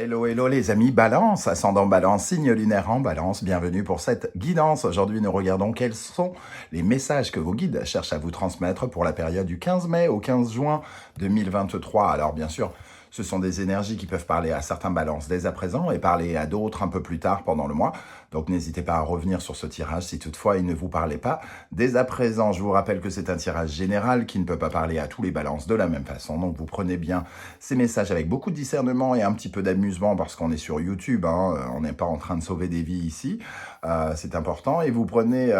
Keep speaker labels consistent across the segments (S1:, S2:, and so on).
S1: Hello, hello les amis, Balance, ascendant Balance, signe lunaire en Balance, bienvenue pour cette guidance. Aujourd'hui, nous regardons quels sont les messages que vos guides cherchent à vous transmettre pour la période du 15 mai au 15 juin 2023. Alors bien sûr, ce sont des énergies qui peuvent parler à certains balances dès à présent et parler à d'autres un peu plus tard pendant le mois. Donc n'hésitez pas à revenir sur ce tirage si toutefois il ne vous parlait pas dès à présent. Je vous rappelle que c'est un tirage général qui ne peut pas parler à tous les balances de la même façon. Donc vous prenez bien ces messages avec beaucoup de discernement et un petit peu d'amusement parce qu'on est sur YouTube. On n'est pas en train de sauver des vies ici. C'est important. Et vous prenez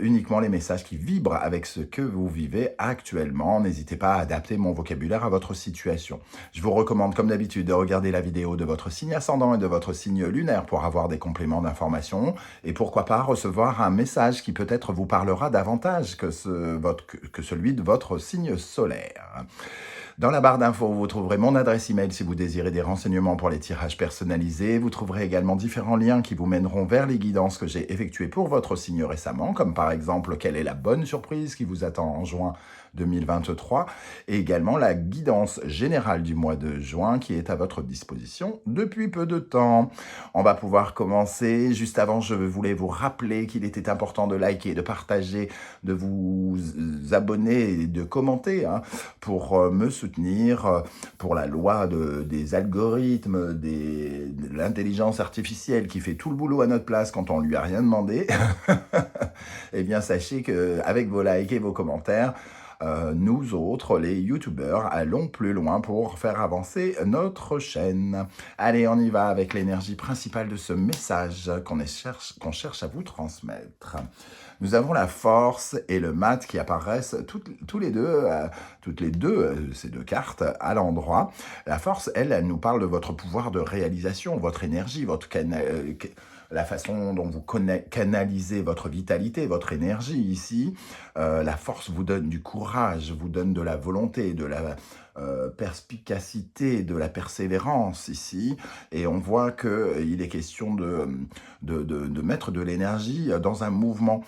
S1: uniquement les messages qui vibrent avec ce que vous vivez actuellement. N'hésitez pas à adapter mon vocabulaire à votre situation. Je vous recommande comme d'habitude de regarder la vidéo de votre signe ascendant et de votre signe lunaire pour avoir des compléments d'information et pourquoi pas recevoir un message qui peut-être vous parlera davantage que celui de votre signe solaire. Dans la barre d'infos, vous trouverez mon adresse email si vous désirez des renseignements pour les tirages personnalisés. Vous trouverez également différents liens qui vous mèneront vers les guidances que j'ai effectuées pour votre signe récemment, comme par exemple quelle est la bonne surprise qui vous attend en juin 2023, et également la guidance générale du mois de juin qui est à votre disposition depuis peu de temps. On va pouvoir commencer. Juste avant, je voulais vous rappeler qu'il était important de liker, de partager, de vous abonner et de commenter pour me soutenir pour la loi des algorithmes, de l'intelligence artificielle qui fait tout le boulot à notre place quand on lui a rien demandé. Eh bien, sachez qu'avec vos likes et vos commentaires, nous autres, les youtubeurs, allons plus loin pour faire avancer notre chaîne. Allez, on y va avec l'énergie principale de ce message qu'on cherche à vous transmettre. Nous avons la force et le mat qui apparaissent toutes les deux, ces deux cartes à l'endroit. La force, elle nous parle de votre pouvoir de réalisation, votre énergie, la façon dont vous canalisez votre vitalité, votre énergie ici. La force vous donne du courage, vous donne de la volonté, de la perspicacité, de la persévérance ici. Et on voit qu'il est question de mettre de l'énergie dans un mouvement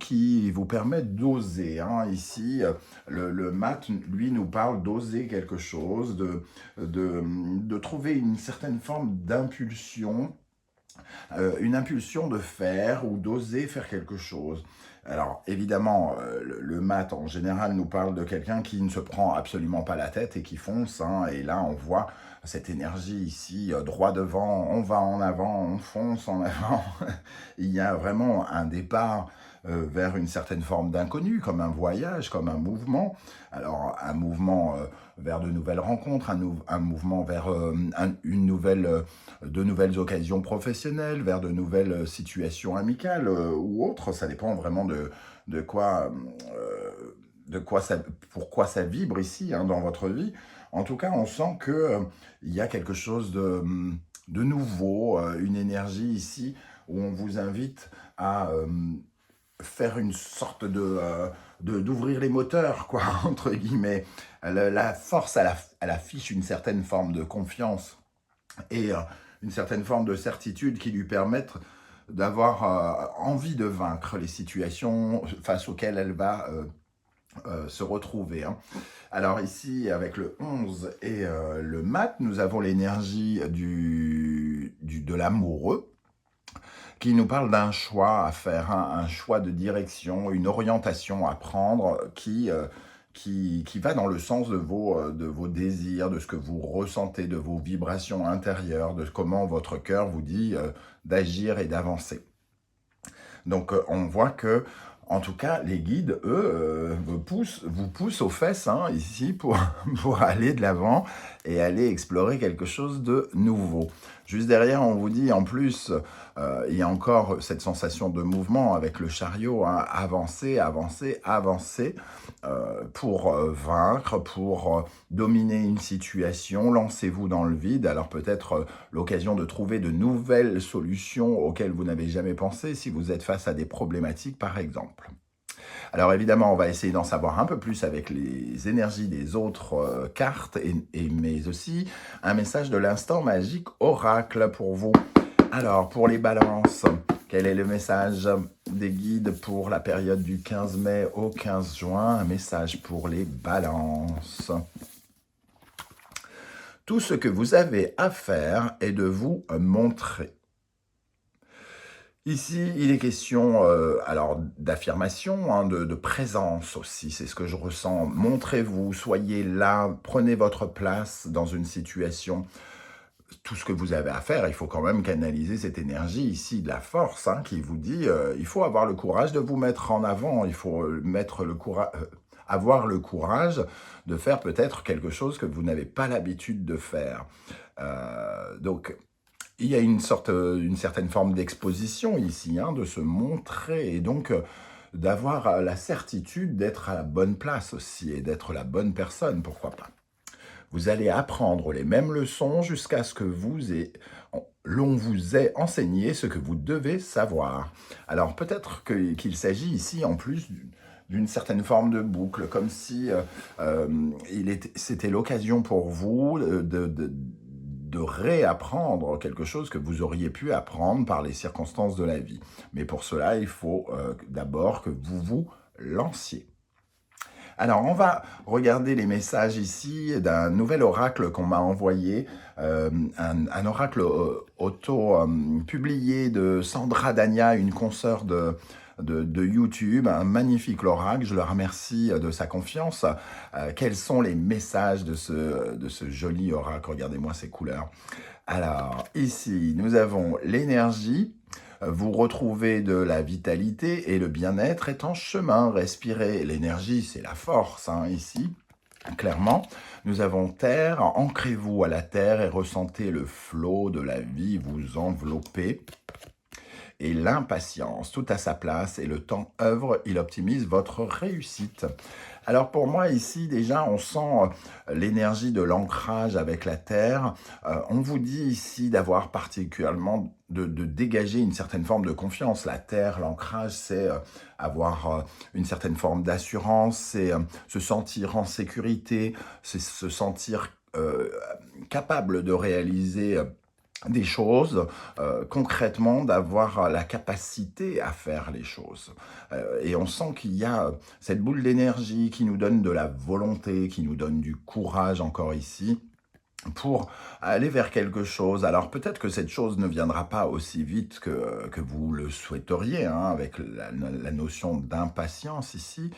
S1: qui vous permet d'oser. Ici, le mat, lui, nous parle d'oser quelque chose, de trouver une certaine forme d'impulsion, une impulsion de faire ou d'oser faire quelque chose. Alors évidemment, le mat en général nous parle de quelqu'un qui ne se prend absolument pas la tête et qui fonce. Et là, on voit cette énergie ici, droit devant, on va en avant, on fonce en avant. Il y a vraiment un départ vers une certaine forme d'inconnu, comme un voyage, comme un mouvement. Alors un mouvement vers de nouvelles rencontres, un mouvement vers de nouvelles occasions professionnelles, vers de nouvelles situations amicales ou autres. Ça dépend vraiment pourquoi ça vibre ici dans votre vie. En tout cas, on sent qu'il y a quelque chose de nouveau, une énergie ici où on vous invite à faire une sorte d'ouvrir les moteurs, quoi, entre guillemets. La force, elle affiche une certaine forme de confiance et une certaine forme de certitude qui lui permettent d'avoir envie de vaincre les situations face auxquelles elle va se retrouver. Alors ici, avec le 11 et le mat, nous avons l'énergie de l'amoureux, qui nous parle d'un choix à faire, un choix de direction, une orientation à prendre qui va dans le sens de vos désirs, de ce que vous ressentez, de vos vibrations intérieures, de comment votre cœur vous dit d'agir et d'avancer. Donc on voit que, en tout cas, les guides, eux, vous poussent aux fesses ici pour aller de l'avant et aller explorer quelque chose de nouveau. Juste derrière, on vous dit, en plus, il y a encore cette sensation de mouvement avec le chariot, avancer, avancer, avancer, pour vaincre, pour dominer une situation. Lancez-vous dans le vide. Alors peut-être l'occasion de trouver de nouvelles solutions auxquelles vous n'avez jamais pensé si vous êtes face à des problématiques, par exemple. Alors évidemment, on va essayer d'en savoir un peu plus avec les énergies des autres cartes, mais aussi un message de l'instant magique oracle pour vous. Alors, pour les balances, quel est le message des guides pour la période du 15 mai au 15 juin? Un message pour les balances. Tout ce que vous avez à faire est de vous montrer. Ici, il est question alors d'affirmation, hein, de présence aussi, c'est ce que je ressens. Montrez-vous, soyez là, prenez votre place dans une situation. Tout ce que vous avez à faire, il faut quand même canaliser cette énergie ici de la force, hein, qui vous dit il faut avoir le courage de vous mettre en avant, il faut avoir le courage de faire peut-être quelque chose que vous n'avez pas l'habitude de faire. Donc, il y a une certaine forme d'exposition ici, hein, de se montrer et donc d'avoir la certitude d'être à la bonne place aussi et d'être la bonne personne, pourquoi pas. Vous allez apprendre les mêmes leçons jusqu'à ce que l'on vous ait enseigné ce que vous devez savoir. Alors peut-être qu'il s'agit ici en plus d'une certaine forme de boucle, comme si c'était l'occasion pour vous de réapprendre quelque chose que vous auriez pu apprendre par les circonstances de la vie. Mais pour cela, il faut d'abord que vous vous lanciez. Alors, on va regarder les messages ici d'un nouvel oracle qu'on m'a envoyé, un oracle auto-publié de Sandra Dania, une consoeur de YouTube, un magnifique oracle, je le remercie de sa confiance. Quels sont les messages de ce joli oracle? Regardez-moi ces couleurs. Alors, ici, nous avons l'énergie. Vous retrouvez de la vitalité et le bien-être est en chemin. Respirez. L'énergie, c'est la force, hein, ici. Clairement, nous avons terre. Ancrez-vous à la terre et ressentez le flot de la vie vous envelopper. Et l'impatience, tout à sa place, et le temps œuvre, il optimise votre réussite. Alors pour moi ici déjà on sent l'énergie de l'ancrage avec la terre. On vous dit ici d'avoir particulièrement de dégager une certaine forme de confiance. La terre, l'ancrage, c'est avoir une certaine forme d'assurance, c'est se sentir en sécurité, c'est se sentir capable de réaliser des choses, concrètement d'avoir la capacité à faire les choses. Et on sent qu'il y a cette boule d'énergie qui nous donne de la volonté, qui nous donne du courage encore ici, pour aller vers quelque chose. Alors peut-être que cette chose ne viendra pas aussi vite que vous le souhaiteriez, hein, avec la notion d'impatience ici,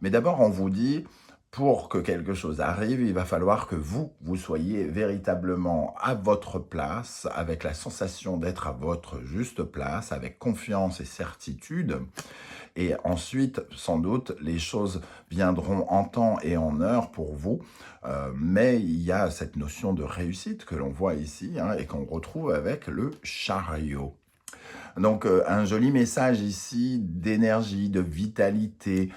S1: mais d'abord on vous dit, pour que quelque chose arrive, il va falloir que vous soyez véritablement à votre place, avec la sensation d'être à votre juste place, avec confiance et certitude. Et ensuite, sans doute, les choses viendront en temps et en heure pour vous. Mais il y a cette notion de réussite que l'on voit ici, hein, et qu'on retrouve avec le chariot. Donc, un joli message ici d'énergie, de vitalité,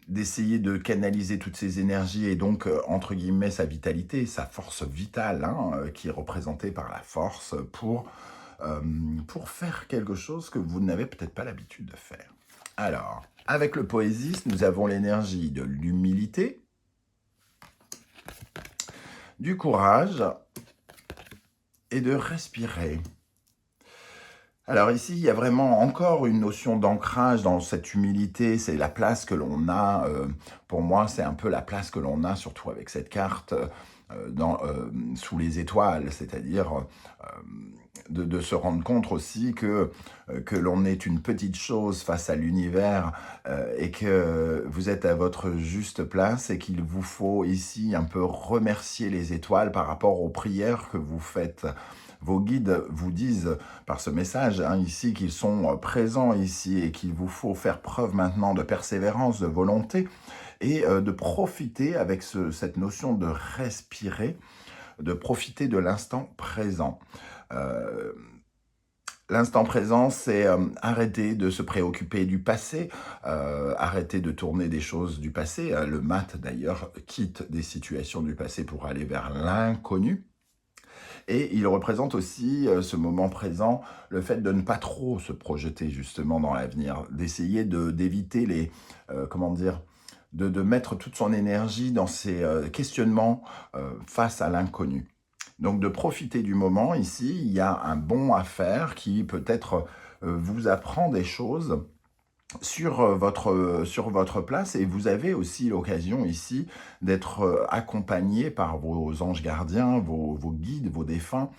S1: d'essayer de canaliser toutes ces énergies et donc, entre guillemets, sa vitalité, sa force vitale, hein, qui est représentée par la force pour faire quelque chose que vous n'avez peut-être pas l'habitude de faire. Alors, avec le poésiste, nous avons l'énergie de l'humilité, du courage et de respirer. Alors ici, il y a vraiment encore une notion d'ancrage dans cette humilité, c'est la place que l'on a, pour moi c'est un peu la place que l'on a, surtout avec cette carte, sous les étoiles, c'est-à-dire de se rendre compte aussi que l'on est une petite chose face à l'univers et que vous êtes à votre juste place et qu'il vous faut ici un peu remercier les étoiles par rapport aux prières que vous faites. Vos guides vous disent par ce message, hein, ici, qu'ils sont présents ici et qu'il vous faut faire preuve maintenant de persévérance, de volonté et de profiter avec cette notion de respirer, de profiter de l'instant présent. L'instant présent, c'est arrêter de se préoccuper du passé, arrêter de tourner des choses du passé. Le mat, d'ailleurs, quitte des situations du passé pour aller vers l'inconnu. Et il représente aussi ce moment présent, le fait de ne pas trop se projeter justement dans l'avenir, d'essayer d'éviter les, comment dire, de mettre toute son énergie dans ces questionnements face à l'inconnu. Donc de profiter du moment, ici, il y a un bon à faire qui peut-être vous apprend des choses sur votre place, et vous avez aussi l'occasion ici d'être accompagné par vos anges gardiens, vos guides, vos défunts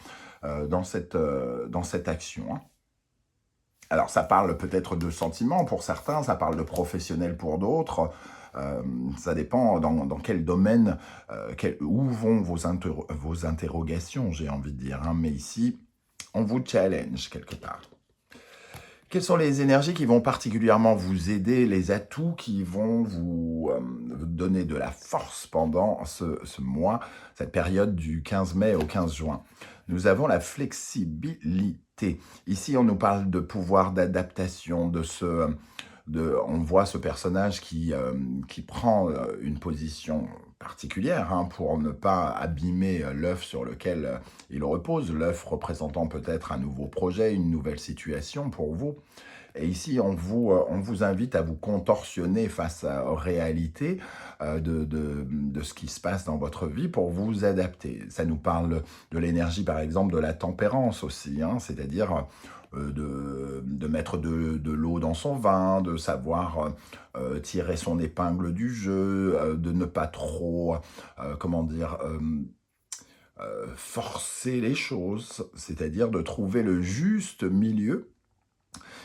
S1: dans cette action, hein. Alors ça parle peut-être de sentiments pour certains, ça parle de professionnels pour d'autres, ça dépend dans quel domaine, où vont vos interrogations, j'ai envie de dire, hein. Mais ici, on vous challenge quelque part. Quelles sont les énergies qui vont particulièrement vous aider, les atouts qui vont vous donner de la force pendant ce mois, cette période du 15 mai au 15 juin? Nous avons la flexibilité. Ici, on nous parle de pouvoir d'adaptation, on voit ce personnage qui prend une position particulière, hein, pour ne pas abîmer l'œuf sur lequel il repose, l'œuf représentant peut-être un nouveau projet, une nouvelle situation pour vous. Et ici, on vous invite à vous contorsionner face aux réalités de ce qui se passe dans votre vie pour vous adapter. Ça nous parle de l'énergie, par exemple, de la tempérance aussi, hein, c'est-à-dire de mettre de l'eau dans son vin, de savoir tirer son épingle du jeu, de ne pas trop, comment dire, forcer les choses, c'est-à-dire de trouver le juste milieu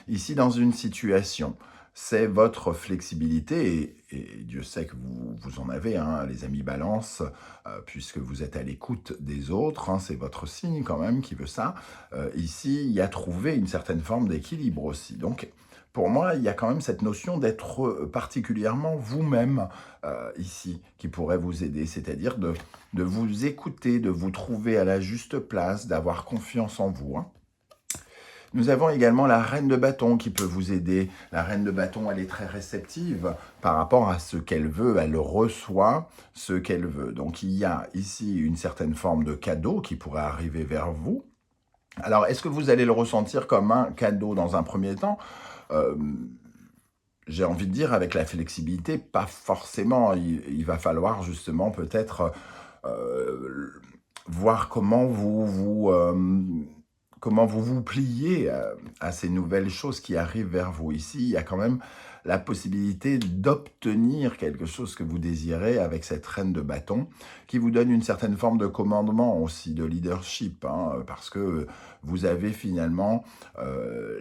S1: ici dans une situation. C'est votre flexibilité, et Dieu sait que vous en avez, hein, les amis balance, puisque vous êtes à l'écoute des autres, hein, c'est votre signe quand même qui veut ça. Ici, il y a trouvé une certaine forme d'équilibre aussi. Donc, pour moi, il y a quand même cette notion d'être particulièrement vous-même ici, qui pourrait vous aider, c'est-à-dire de vous écouter, de vous trouver à la juste place, d'avoir confiance en vous, hein. Nous avons également la reine de bâton qui peut vous aider. La reine de bâton, elle est très réceptive par rapport à ce qu'elle veut. Elle reçoit ce qu'elle veut. Donc, il y a ici une certaine forme de cadeau qui pourrait arriver vers vous. Alors, est-ce que vous allez le ressentir comme un cadeau dans un premier temps? Euh, j'ai envie de dire, avec la flexibilité, pas forcément. Il va falloir justement peut-être euh, voir comment vous vous pliez à ces nouvelles choses qui arrivent vers vous. Ici, il y a quand même la possibilité d'obtenir quelque chose que vous désirez avec cette reine de bâton, qui vous donne une certaine forme de commandement aussi, de leadership, hein, parce que vous avez finalement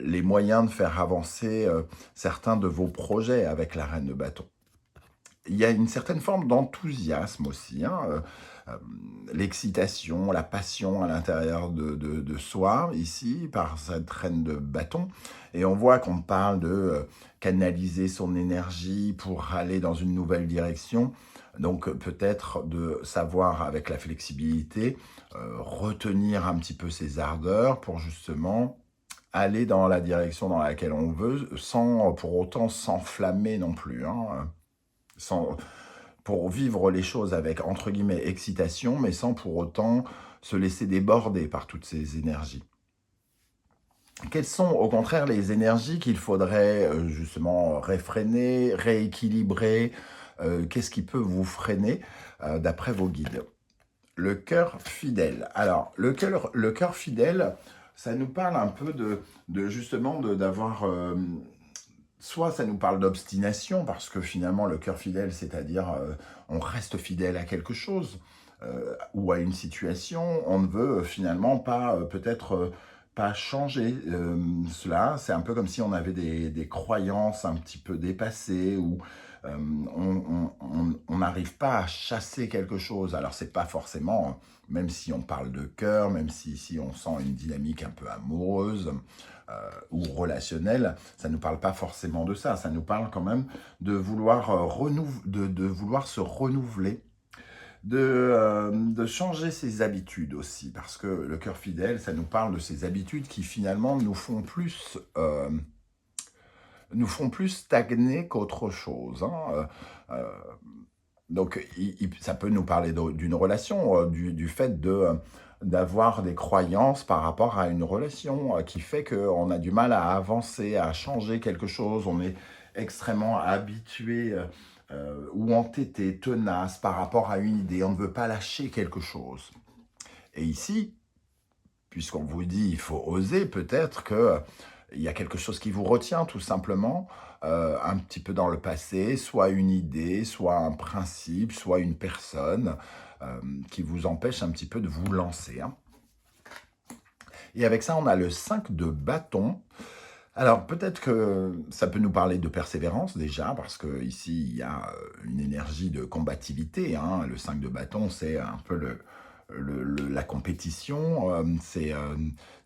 S1: les moyens de faire avancer certains de vos projets avec la reine de bâton. Il y a une certaine forme d'enthousiasme aussi, hein, l'excitation, la passion à l'intérieur de soi, ici, par cette reine de bâton. Et on voit qu'on parle de canaliser son énergie pour aller dans une nouvelle direction. Donc peut-être de savoir, avec la flexibilité, retenir un petit peu ses ardeurs pour justement aller dans la direction dans laquelle on veut, sans pour autant s'enflammer non plus, hein, sans, pour vivre les choses avec, entre guillemets, excitation, mais sans pour autant se laisser déborder par toutes ces énergies. Quelles sont, au contraire, les énergies qu'il faudrait justement réfréner, rééquilibrer? Qu'est-ce qui peut vous freiner d'après vos guides? Le cœur fidèle. Alors, le cœur fidèle, ça nous parle un peu justement d'avoir... soit ça nous parle d'obstination, parce que finalement le cœur fidèle, c'est-à-dire on reste fidèle à quelque chose ou à une situation, on ne veut finalement pas peut-être pas changer cela. C'est un peu comme si on avait des croyances un petit peu dépassées, ou on n'arrive pas à chasser quelque chose. Alors c'est pas forcément, même si on parle de cœur, même si ici on sent une dynamique un peu amoureuse, ou relationnel, ça ne nous parle pas forcément de ça. Ça nous parle quand même de vouloir, de vouloir se renouveler, de changer ses habitudes aussi. Parce que le cœur fidèle, ça nous parle de ces habitudes qui finalement nous font plus stagner qu'autre chose, hein. Donc, ça peut nous parler d'une relation, du fait d'avoir des croyances par rapport à une relation qui fait qu'on a du mal à avancer, à changer quelque chose. On est extrêmement habitué ou entêté, tenace par rapport à une idée. On ne veut pas lâcher quelque chose. Et ici, puisqu'on vous dit il faut oser, peut-être qu'il y a quelque chose qui vous retient tout simplement. un petit peu dans le passé, soit une idée, soit un principe, soit une personne qui vous empêche un petit peu de vous lancer, hein. Et avec ça, on a le 5 de bâton. Alors peut-être que ça peut nous parler de persévérance déjà, parce que ici il y a une énergie de combativité, hein. Le 5 de bâton, c'est un peu la compétition, c'est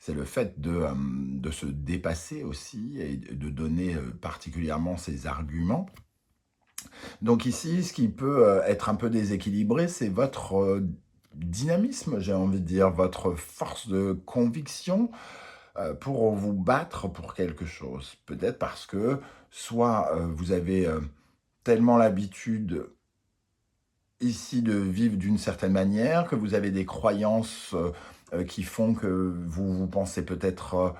S1: le fait de se dépasser aussi et de donner particulièrement ses arguments. Donc ici, ce qui peut être un peu déséquilibré, c'est votre dynamisme, j'ai envie de dire, votre force de conviction pour vous battre pour quelque chose. Peut-être parce que soit vous avez tellement l'habitude ici de vivre d'une certaine manière, que vous avez des croyances qui font que vous vous pensez peut-être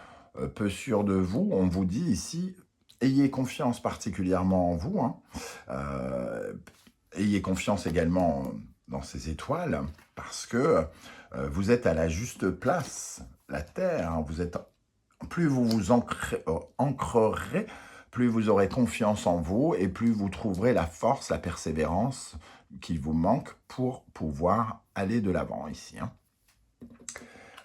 S1: peu sûr de vous. On vous dit ici, ayez confiance particulièrement en vous, hein. Euh, Ayez confiance également dans ces étoiles, parce que vous êtes à la juste place, la Terre, hein. Plus vous vous ancrerez, plus vous aurez confiance en vous et plus vous trouverez la force, la persévérance qu'il vous manque pour pouvoir aller de l'avant ici, hein.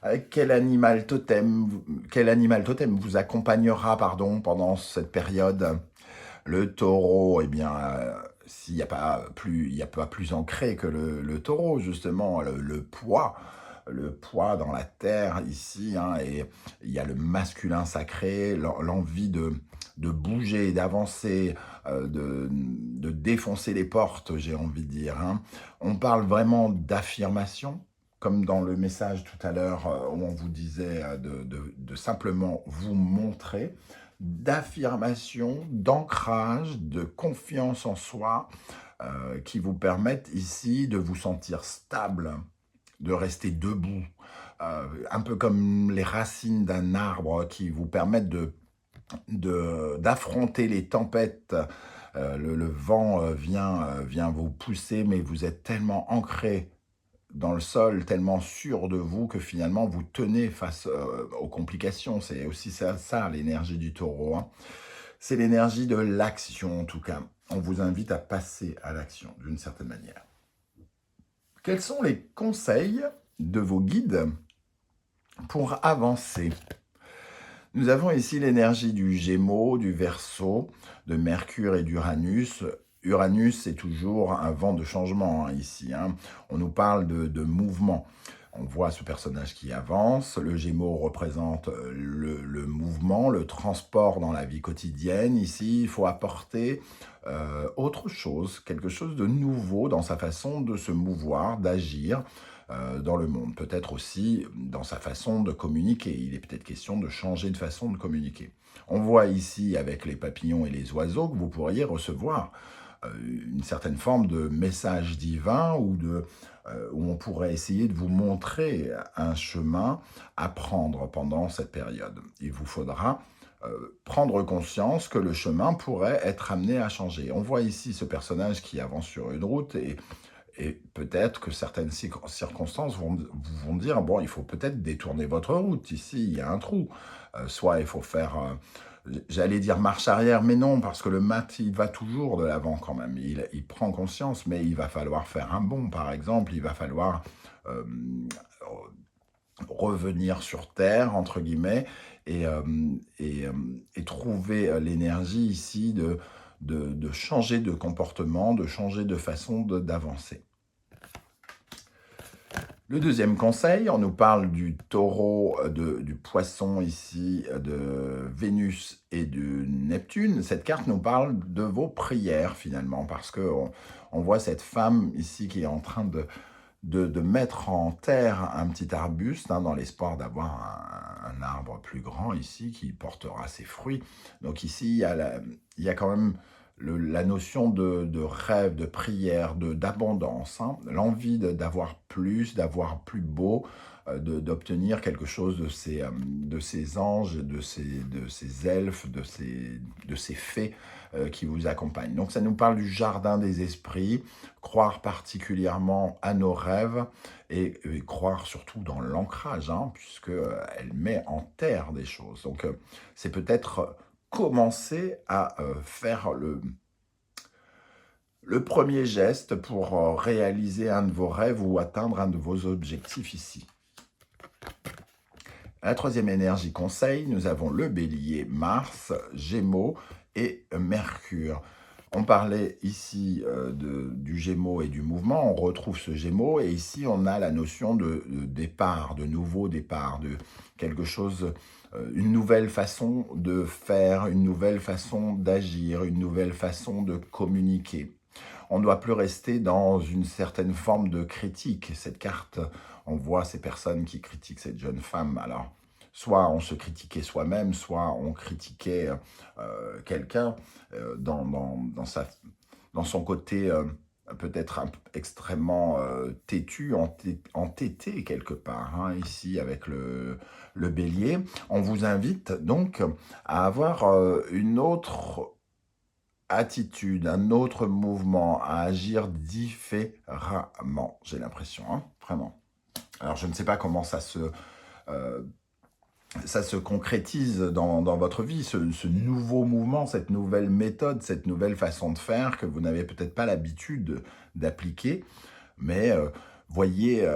S1: Avec quel animal totem vous accompagnera, pardon, pendant cette période? Le taureau, eh bien, s'il n'y a pas plus, il y a pas plus ancré que le taureau, justement, le poids dans la terre ici, hein, et il y a le masculin sacré, l'envie de bouger, d'avancer, de défoncer les portes, j'ai envie de dire, hein. On parle vraiment d'affirmation, comme dans le message tout à l'heure où on vous disait de simplement vous montrer, d'affirmation, d'ancrage, de confiance en soi, qui vous permettent ici de vous sentir stable, de rester debout, un peu comme les racines d'un arbre qui vous permettent d'affronter les tempêtes. Le vent vient vous pousser, mais vous êtes tellement ancré dans le sol, tellement sûr de vous que finalement vous tenez face aux complications. C'est aussi ça l'énergie du taureau, hein. C'est l'énergie de l'action en tout cas. On vous invite à passer à l'action d'une certaine manière. Quels sont les conseils de vos guides pour avancer? Nous avons ici l'énergie du Gémeaux, du Verseau, de Mercure et d'Uranus. Uranus, c'est toujours un vent de changement, hein, ici, hein. On nous parle de mouvement. On voit ce personnage qui avance. Le Gémeaux représente le mouvement, le transport dans la vie quotidienne. Ici, il faut apporter autre chose, quelque chose de nouveau dans sa façon de se mouvoir, d'agir dans le monde. Peut-être aussi dans sa façon de communiquer. Il est peut-être question de changer de façon de communiquer. On voit ici avec les papillons et les oiseaux que vous pourriez recevoir une certaine forme de message divin ou où on pourrait essayer de vous montrer un chemin à prendre pendant cette période. Il vous faudra prendre conscience que le chemin pourrait être amené à changer. On voit ici ce personnage qui avance sur une route et peut-être que certaines circonstances vont dire, bon, il faut peut-être détourner votre route, ici il y a un trou. Soit il faut faire, j'allais dire marche arrière, mais non, parce que le mat, il va toujours de l'avant quand même. Il prend conscience, mais il va falloir faire un bond, par exemple. Il va falloir euh, revenir sur Terre, entre guillemets, et, euh, et trouver l'énergie ici de changer de comportement, de changer de façon d'avancer. Le deuxième conseil, on nous parle du taureau, du poisson ici, de Vénus et de Neptune. Cette carte nous parle de vos prières finalement, parce qu'on voit cette femme ici qui est en train de mettre en terre un petit arbuste, hein, dans l'espoir d'avoir un arbre plus grand ici qui portera ses fruits. Donc ici, il y a quand même la notion de rêve, de prière, d'abondance, hein, l'envie d'avoir plus beau, d'obtenir quelque chose de ces anges, de ces elfes, de ces fées qui vous accompagnent. Donc ça nous parle du jardin des esprits, croire particulièrement à nos rêves et croire surtout dans l'ancrage, hein, puisque elle met en terre des choses. Donc c'est peut-être commencer à faire le premier geste pour réaliser un de vos rêves ou atteindre un de vos objectifs ici. La troisième énergie conseil, nous avons le bélier, Mars, Gémeaux et Mercure. On parlait ici du Gémeaux et du mouvement, on retrouve ce Gémeaux, et ici on a la notion de départ, de nouveau départ, de quelque chose, une nouvelle façon de faire, une nouvelle façon d'agir, une nouvelle façon de communiquer. On ne doit plus rester dans une certaine forme de critique. Cette carte, on voit ces personnes qui critiquent cette jeune femme. Alors, soit on se critiquait soi-même, soit on critiquait quelqu'un dans son côté peut-être extrêmement têtu, entêté quelque part, hein, ici avec le bélier. On vous invite donc à avoir une autre attitude, un autre mouvement, à agir différemment, j'ai l'impression, hein, vraiment. Alors, je ne sais pas comment ça se concrétise dans votre vie, ce nouveau mouvement, cette nouvelle méthode, cette nouvelle façon de faire que vous n'avez peut-être pas l'habitude d'appliquer, mais voyez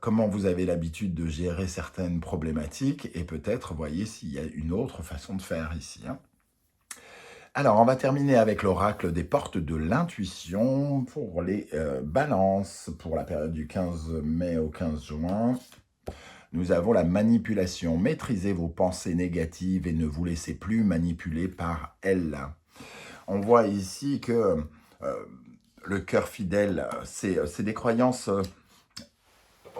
S1: comment vous avez l'habitude de gérer certaines problématiques et peut-être voyez s'il y a une autre façon de faire ici, hein. Alors, on va terminer avec l'oracle des portes de l'intuition pour les balances, pour la période du 15 mai au 15 juin. Nous avons la manipulation. Maîtrisez vos pensées négatives et ne vous laissez plus manipuler par elles. On voit ici que le cœur fidèle, c'est des croyances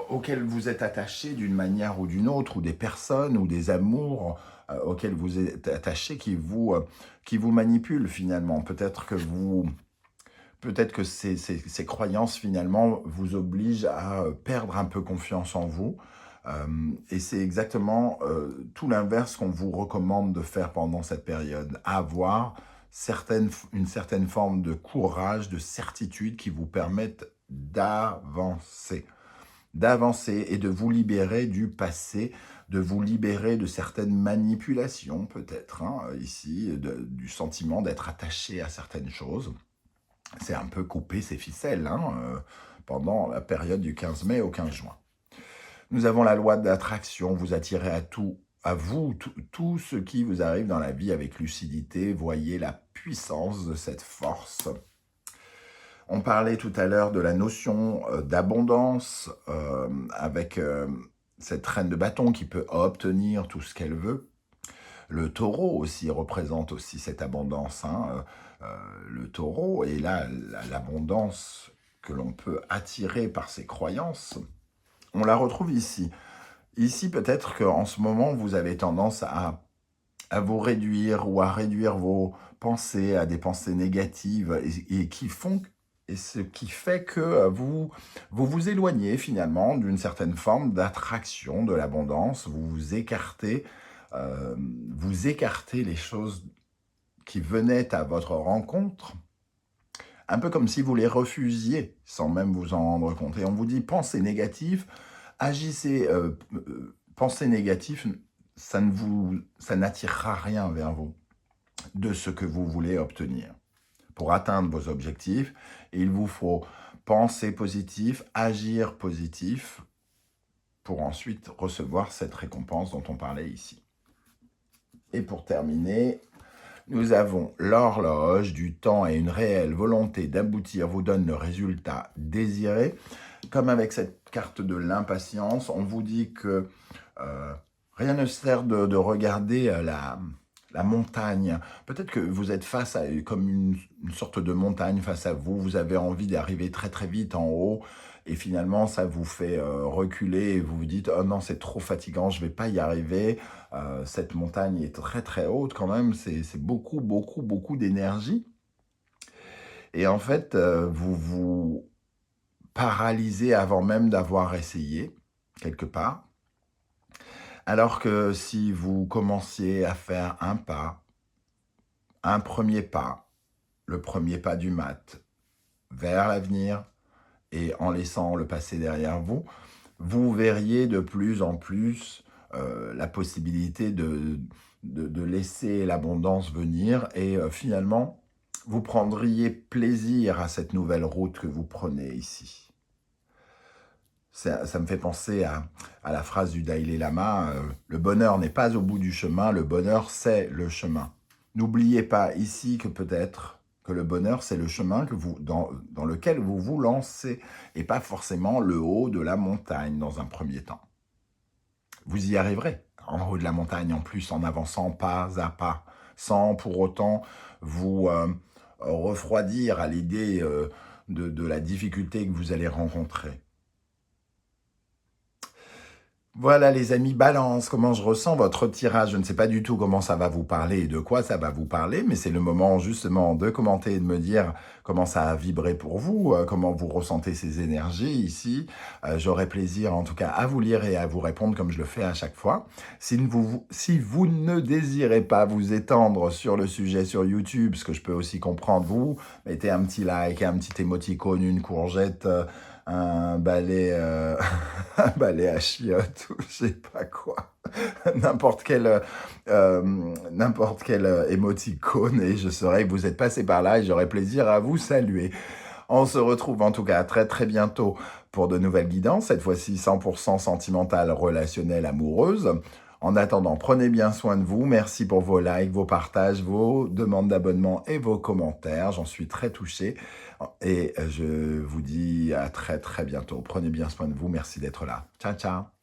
S1: auxquelles vous êtes attaché d'une manière ou d'une autre, ou des personnes, ou des amours auxquels vous êtes attaché qui vous manipulent finalement. Peut-être que ces croyances finalement vous obligent à perdre un peu confiance en vous. Et c'est exactement tout l'inverse qu'on vous recommande de faire pendant cette période. Avoir une certaine forme de courage, de certitude qui vous permettent d'avancer et de vous libérer du passé, de vous libérer de certaines manipulations peut-être, hein, ici, du sentiment d'être attaché à certaines choses. C'est un peu couper ses ficelles hein, pendant la période du 15 mai au 15 juin. Nous avons la loi d'attraction, vous attirez à vous tout ce qui vous arrive dans la vie avec lucidité, voyez la puissance de cette force. On parlait tout à l'heure de la notion d'abondance avec cette reine de bâton qui peut obtenir tout ce qu'elle veut. Le taureau aussi représente aussi cette abondance. Hein, le taureau et là l'abondance que l'on peut attirer par ses croyances, on la retrouve ici. Ici peut-être qu'en ce moment vous avez tendance à vous réduire ou à réduire vos pensées à des pensées négatives et ce qui fait que vous éloignez finalement d'une certaine forme d'attraction de l'abondance, vous écartez les choses qui venaient à votre rencontre, un peu comme si vous les refusiez sans même vous en rendre compte. Et on vous dit, pensez négatif, agissez, pensez négatif, ça n'attirera rien vers vous de ce que vous voulez obtenir. Pour atteindre vos objectifs, il vous faut penser positif, agir positif, pour ensuite recevoir cette récompense dont on parlait ici. Et pour terminer, nous avons l'horloge du temps et une réelle volonté d'aboutir vous donne le résultat désiré. Comme avec cette carte de l'impatience, on vous dit que rien ne sert de regarder la montagne. Peut-être que vous êtes face à comme une sorte de montagne face à vous. Vous avez envie d'arriver très très vite en haut et finalement ça vous fait reculer et vous vous dites « Oh non, c'est trop fatigant, je ne vais pas y arriver. Cette montagne est très très haute quand même, c'est beaucoup beaucoup beaucoup d'énergie. » Et en fait, vous vous paralysez avant même d'avoir essayé, quelque part. Alors que si vous commenciez à faire un pas, un premier pas, le premier pas du mat, vers l'avenir, et en laissant le passé derrière vous, vous verriez de plus en plus la possibilité de laisser l'abondance venir et finalement, vous prendriez plaisir à cette nouvelle route que vous prenez ici. Ça me fait penser à la phrase du Dalai Lama, le bonheur n'est pas au bout du chemin, le bonheur c'est le chemin. N'oubliez pas ici que peut-être que le bonheur c'est le chemin dans lequel vous vous lancez et pas forcément le haut de la montagne dans un premier temps. Vous y arriverez en haut de la montagne en plus en avançant pas à pas, sans pour autant vous refroidir à l'idée de la difficulté que vous allez rencontrer. Voilà les amis, balance, comment je ressens votre tirage. Je ne sais pas du tout comment ça va vous parler et de quoi ça va vous parler, mais c'est le moment justement de commenter et de me dire comment ça a vibré pour vous, comment vous ressentez ces énergies ici. J'aurai plaisir en tout cas à vous lire et à vous répondre comme je le fais à chaque fois. Si vous ne désirez pas vous étendre sur le sujet sur YouTube, ce que je peux aussi comprendre, vous mettez un petit like, un petit émoticône, une courgette, un balai, un balai à chiottes ou je sais pas quoi, n'importe quel émoticône et je saurai que vous êtes passé par là et j'aurai plaisir à vous saluer. On se retrouve en tout cas très très bientôt pour de nouvelles guidances, cette fois-ci 100% sentimentale, relationnelle, amoureuse. En attendant, prenez bien soin de vous. Merci pour vos likes, vos partages, vos demandes d'abonnement et vos commentaires. J'en suis très touché. Et je vous dis à très très bientôt. Prenez bien soin de vous. Merci d'être là. Ciao, ciao.